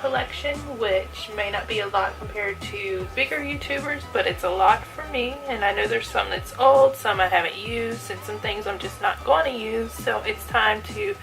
collection, which may not be a lot compared to bigger YouTubers, but it's a lot for me. And I know there's some that's old, some I haven't used, and some things I'm just not going to use. So it's time to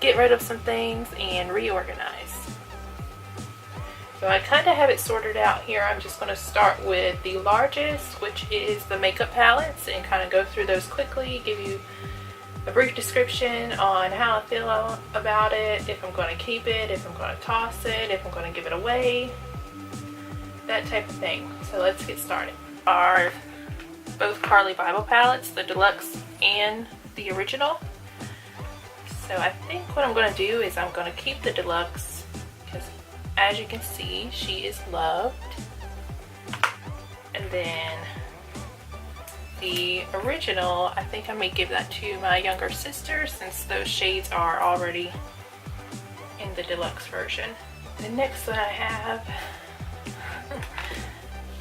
get rid of some things and reorganize. So I kind of have it sorted out here. I'm just going to start with the largest, which is the makeup palettes, and kind of go through those quickly, give you a brief description on how I feel about it, if I'm going to keep it, if I'm going to toss it, if I'm going to give it away, that type of thing. So let's get started. Are both Carly Bible palettes, the deluxe and the original. So I think what I'm going to do is I'm going to keep the deluxe because, as you can see, she is loved. And then the original, I think I may give that to my younger sister since those shades are already in the deluxe version. The next one I have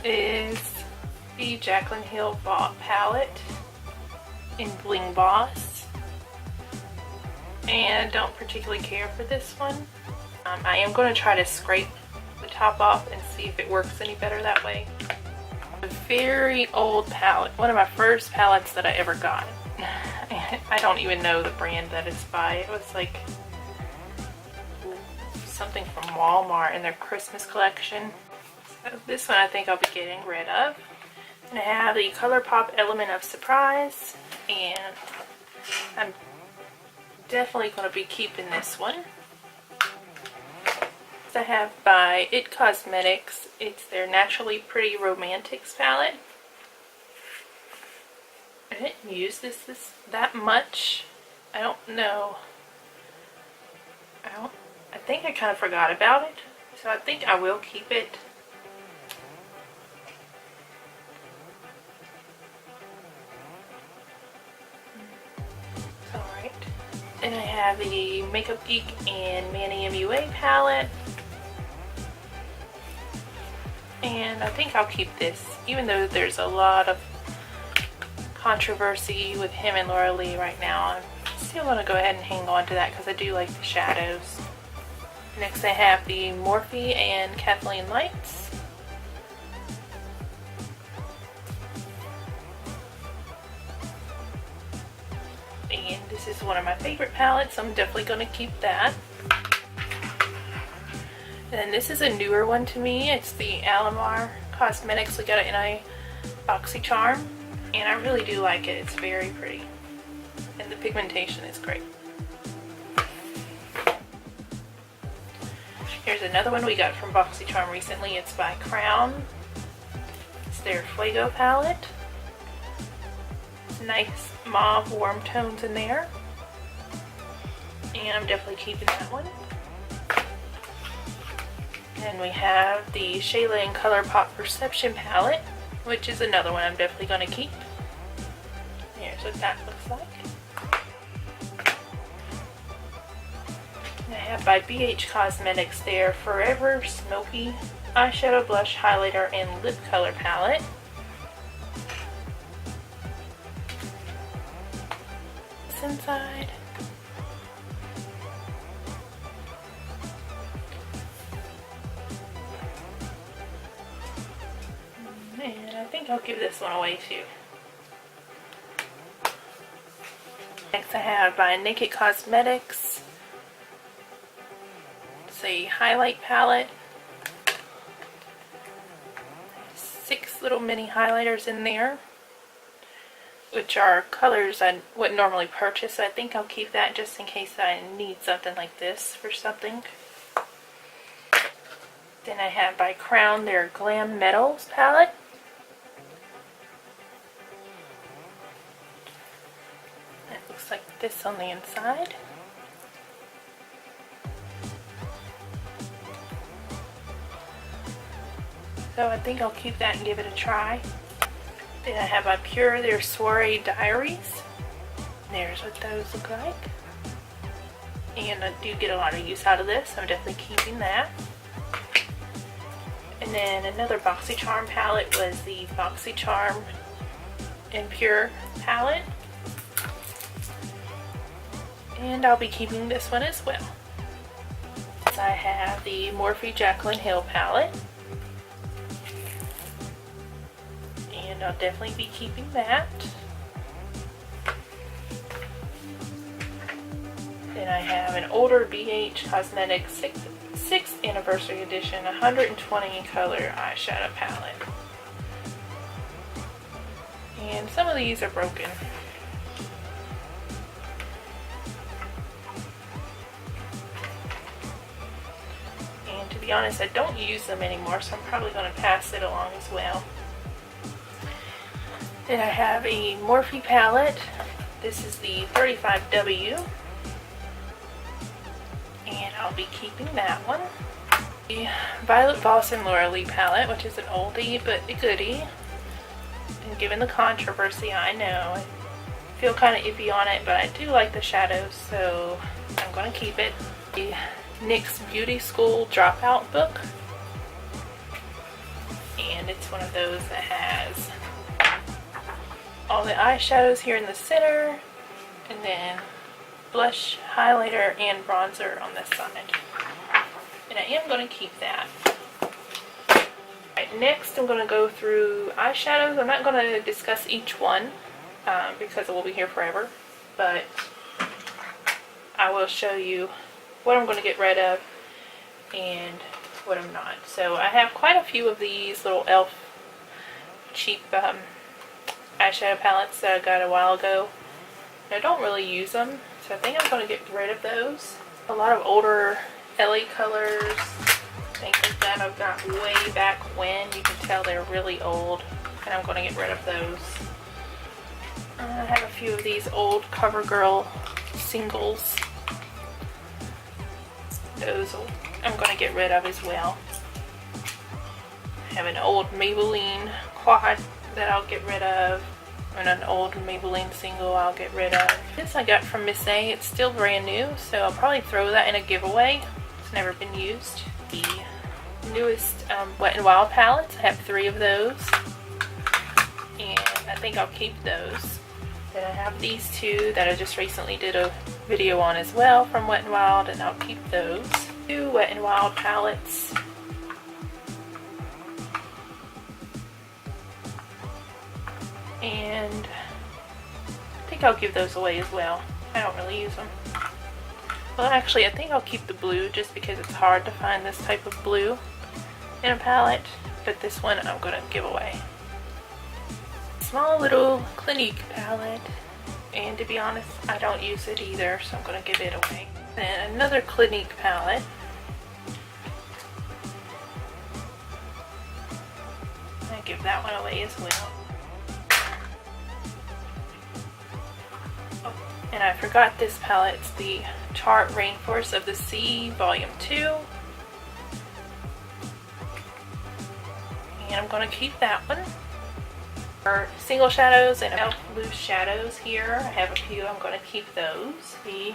is the Jaclyn Hill palette in Bling Boss. And I don't particularly care for this one. I am going to try to scrape the top off and see if it works any better that way. A very old palette, one of my first palettes that I ever got. I don't even know the brand that it's by. It was like something from Walmart in their Christmas collection. So this one I think I'll be getting rid of. And I have the ColourPop Element of Surprise, and I'm definitely going to be keeping this one. I have by It Cosmetics. It's their Naturally Pretty Romantics palette. I didn't use this that much. I don't know. I think I kind of forgot about it. So I think I will keep it. Alright. Then I have the Makeup Geek and Manny MUA palette. And I think I'll keep this, even though there's a lot of controversy with him and Laura Lee right now. I'm still going to go ahead and hang on to that because I do like the shadows. Next I have the Morphe and Kathleen Lights. And this is one of my favorite palettes, so I'm definitely going to keep that. And this is a newer one to me. It's the Alamar Cosmetics. We got it in a BoxyCharm, and I really do like it. It's very pretty, and the pigmentation is great. Here's another one we got from BoxyCharm recently. It's by Crown. It's their Fuego palette. Nice mauve warm tones in there, and I'm definitely keeping that one. And we have the Shayla and ColourPop Perception palette, which is another one I'm definitely going to keep. Here's what that looks like. And I have by BH Cosmetics their Forever Smoky Eyeshadow, Blush, Highlighter, and Lip Color palette. This inside. And I think I'll give this one away too. Next I have by Naked Cosmetics. It's a highlight palette. 6 little mini highlighters in there, which are colors I wouldn't normally purchase. So I think I'll keep that just in case I need something like this for something. Then I have by Crown their Glam Metals palette. It looks like this on the inside. So I think I'll keep that and give it a try. Then I have by Pure their Soiree Diaries. There's what those look like. And I do get a lot of use out of this. I'm definitely keeping that. And then another BoxyCharm palette was the BoxyCharm and Pure palette. And I'll be keeping this one as well. I have the Morphe Jaclyn Hill palette. And I'll definitely be keeping that. Then I have an older BH Cosmetics 6th Anniversary Edition 120 color eyeshadow palette. And some of these are broken. And to be honest, I don't use them anymore, so I'm probably going to pass it along as well. Then I have a Morphe palette. This is the 35W. And I'll be keeping that one. The Violet Voss and Laura Lee palette, which is an oldie but a goodie. And given the controversy, I know, I feel kind of iffy on it, but I do like the shadows, so I'm going to keep it. The NYX Beauty School Dropout book. And it's one of those that has all the eyeshadows here in the center, and then blush, highlighter, and bronzer on this side. And I am going to keep that. Right, next I'm going to go through eyeshadows. I'm not going to discuss each one because it will be here forever, but I will show you what I'm going to get rid of and what I'm not. So I have quite a few of these little e.l.f. cheap eyeshadow palettes that I got a while ago. And I don't really use them, so I think I'm going to get rid of those. A lot of older LA colors, things like that I've got way back when. You can tell they're really old, and I'm going to get rid of those. I have a few of these old CoverGirl singles. Those I'm going to get rid of as well. I have an old Maybelline quad that I'll get rid of, and an old Maybelline single I'll get rid of. This I got from Miss A. It's still brand new, so I'll probably throw that in a giveaway. It's never been used. The newest Wet n Wild palettes. I have 3 of those, and I think I'll keep those. Then I have these 2 that I just recently did a video on as well from Wet n Wild, and I'll keep those. 2 Wet n Wild palettes. And I think I'll give those away as well. I don't really use them. Well, actually, I think I'll keep the blue just because it's hard to find this type of blue in a palette. But this one I'm going to give away. Small little Clinique palette. And to be honest, I don't use it either, so I'm going to give it away. Then another Clinique palette. I give that one away as well. And I forgot this palette. It's the Tarte Rainforest of the Sea Volume 2. And I'm going to keep that one. For single shadows and e.l.f. loose shadows here, I have a few. I'm going to keep those. The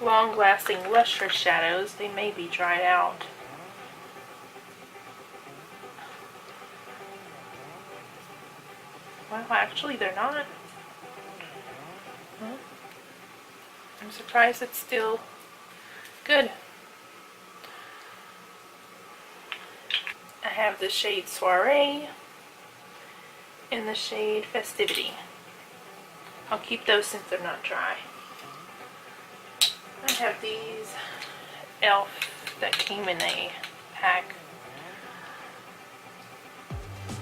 long-lasting lustrous shadows, they may be dried out. Well, actually they're not. I'm surprised it's still good. I have the shade Soiree and the shade Festivity. I'll keep those since they're not dry. I have these e.l.f. that came in a pack,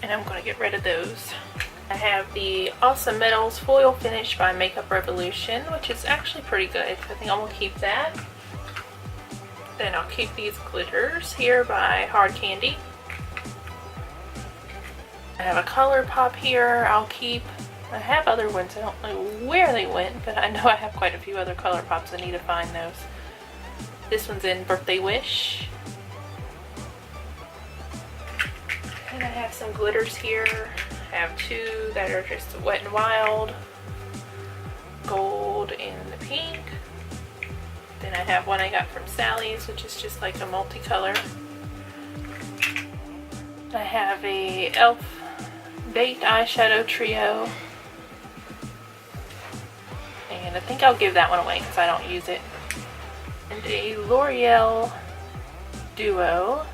and I'm going to get rid of those. I have the Awesome Metals Foil Finish by Makeup Revolution, which is actually pretty good. I think I'm going to keep that. Then I'll keep these glitters here by Hard Candy. I have a Color Pop here I'll keep. I have other ones. I don't know where they went, but I know I have quite a few other Color Pops. I need to find those. This one's in Birthday Wish. And I have some glitters here. I have 2 that are just Wet n Wild, gold and the pink. Then I have one I got from Sally's, which is just like a multicolor. I have a e.l.f. Baked Eyeshadow Trio. And I think I'll give that one away because I don't use it. And a L'Oreal Duo.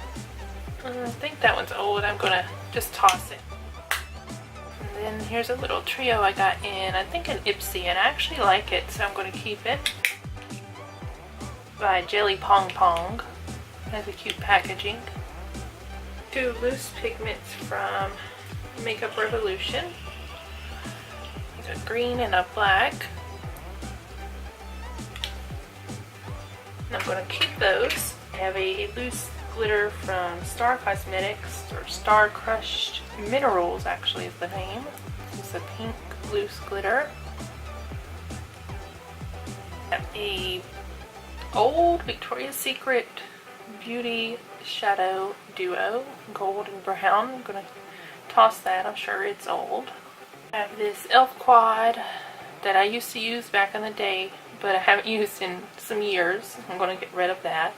I think that one's old. I'm gonna just toss it. And then here's a little trio I got in, I think an Ipsy, and I actually like it, so I'm gonna keep it. By Jelly Pong Pong. Has a cute packaging. 2 loose pigments from Makeup Revolution. There's a green and a black. And I'm going to keep those. I have a loose glitter from Star Cosmetics, or Star Crushed Minerals actually is the name. It's a pink loose glitter. I have a old Victoria's Secret Beauty Shadow Duo, gold and brown. I'm going to toss that, I'm sure it's old. I have this e.l.f. quad that I used to use back in the day, but I haven't used in some years. I'm going to get rid of that.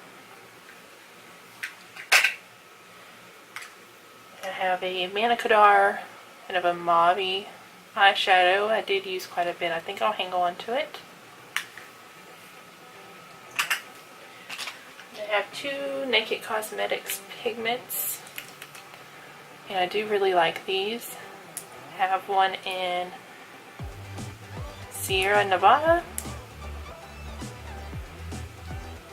I have a Manicadar, kind of a mauve eyeshadow. I did use quite a bit. I think I'll hang on to it. I have 2 Naked Cosmetics pigments, and I do really like these. I have one in Sierra Nevada,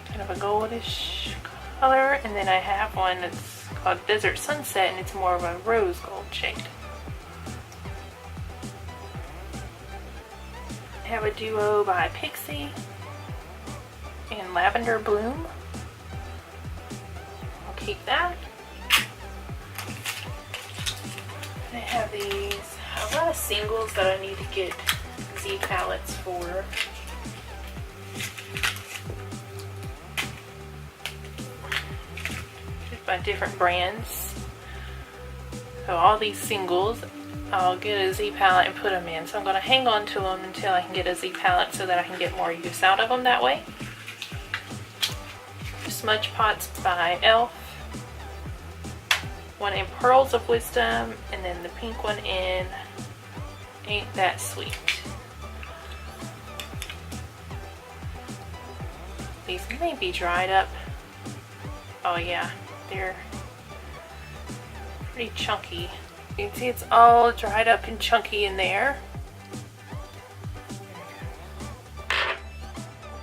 kind of a goldish color, and then I have one that's called Desert Sunset, and it's more of a rose gold shade. I have a duo by Pixie in Lavender Bloom. Keep that. I have these, a lot of singles that I need to get Z palettes for. Just by different brands. So all these singles, I'll get a Z palette and put them in. So I'm going to hang on to them until I can get a Z palette so that I can get more use out of them that way. Smudge Pots by e.l.f. One in Pearls of Wisdom, and then the pink one in Ain't That Sweet. These may be dried up. Oh yeah, they're pretty chunky. You can see it's all dried up and chunky in there.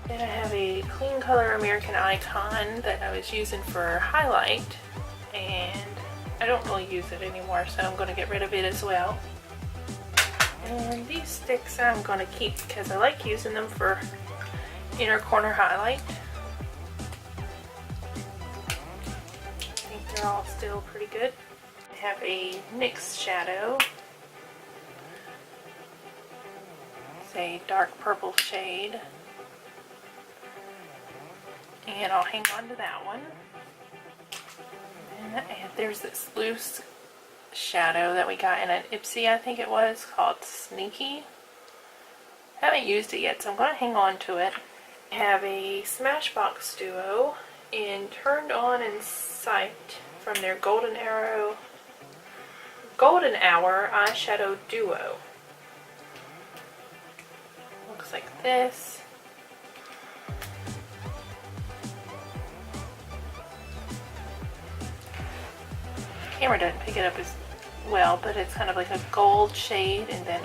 Then I have a Clean Color American Icon that I was using for highlight, and I don't really use it anymore, so I'm going to get rid of it as well. And these sticks I'm going to keep because I like using them for inner corner highlight. I think they're all still pretty good. I have a NYX shadow. It's a dark purple shade. And I'll hang on to that one. And there's this loose shadow that we got in an Ipsy, I think it was, called Sneaky. I haven't used it yet, so I'm going to hang on to it. I have a Smashbox Duo in Turned On in Sight from their Golden Hour Eyeshadow Duo. Looks like this. Camera doesn't pick it up as well, but it's kind of like a gold shade and then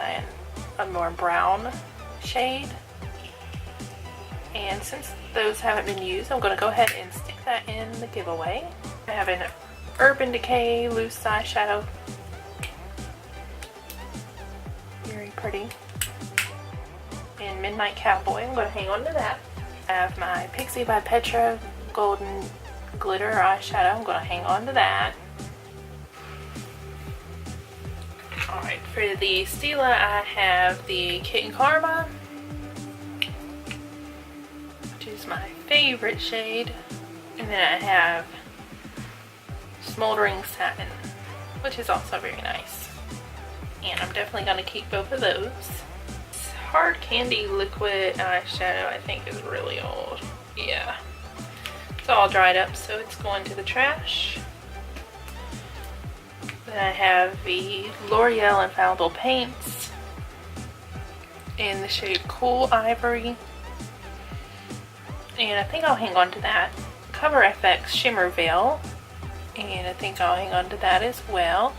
a more brown shade. And since those haven't been used, I'm going to go ahead and stick that in the giveaway. I have an Urban Decay loose eyeshadow. Very pretty. And Midnight Cowboy. I'm going to hang on to that. I have my Pixie by Petra golden glitter eyeshadow. I'm going to hang on to that. Alright, for the Stila I have the Kitten Karma, which is my favorite shade, and then I have Smoldering Satin, which is also very nice. And I'm definitely going to keep both of those. This Hard Candy Liquid eyeshadow I think is really old. Yeah. It's all dried up, so it's going to the trash. Then I have the L'Oreal Infallible Paints in the shade Cool Ivory. And I think I'll hang on to that. Cover FX Shimmer Veil, and I think I'll hang on to that as well.